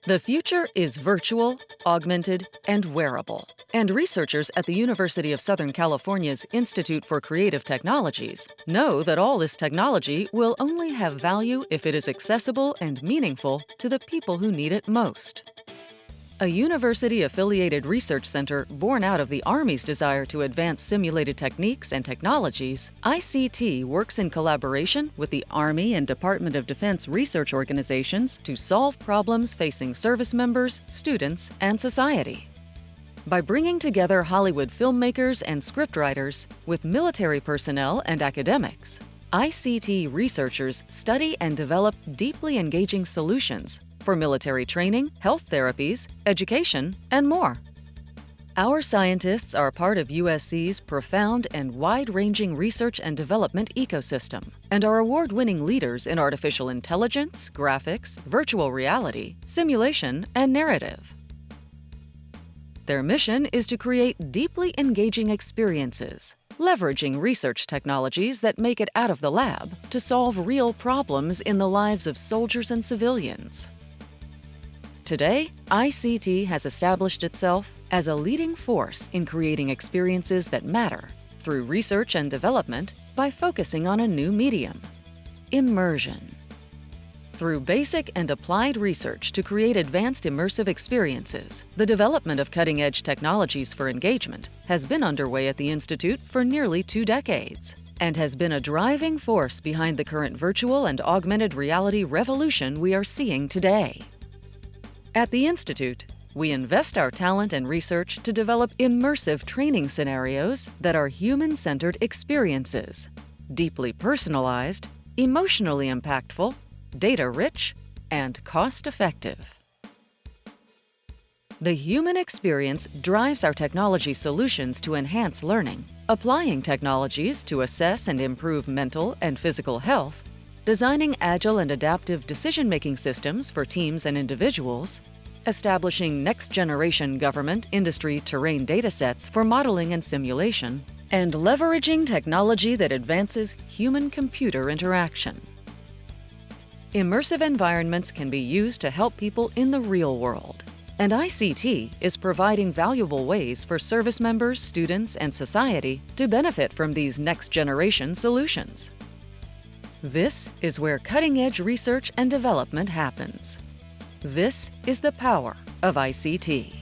The future is virtual, augmented, and wearable. And researchers at the University of Southern California's Institute for Creative Technologies know that all this technology will only have value if it is accessible and meaningful to the people who need it most. A university-affiliated research center born out of the Army's desire to advance simulated techniques and technologies, ICT works in collaboration with the Army and Department of Defense research organizations to solve problems facing service members, students, and society. By bringing together Hollywood filmmakers and scriptwriters with military personnel and academics, ICT researchers study and develop deeply engaging solutions for military training, health therapies, education, and more. Our scientists are part of USC's profound and wide-ranging research and development ecosystem and are award-winning leaders in artificial intelligence, graphics, virtual reality, simulation, and narrative. Their mission is to create deeply engaging experiences, leveraging research technologies that make it out of the lab to solve real problems in the lives of soldiers and civilians. Today, ICT has established itself as a leading force in creating experiences that matter through research and development by focusing on a new medium: immersion. Through basic and applied research to create advanced immersive experiences, the development of cutting-edge technologies for engagement has been underway at the Institute for nearly 2 decades and has been a driving force behind the current virtual and augmented reality revolution we are seeing today. At the Institute, we invest our talent and research to develop immersive training scenarios that are human-centered experiences, deeply personalized, emotionally impactful, data-rich, and cost-effective. The human experience drives our technology solutions to enhance learning, applying technologies to assess and improve mental and physical health, designing agile and adaptive decision-making systems for teams and individuals, establishing next-generation government industry terrain datasets for modeling and simulation, and leveraging technology that advances human-computer interaction. Immersive environments can be used to help people in the real world, and ICT is providing valuable ways for service members, students, and society to benefit from these next-generation solutions. This is where cutting-edge research and development happens. This is the power of ICT.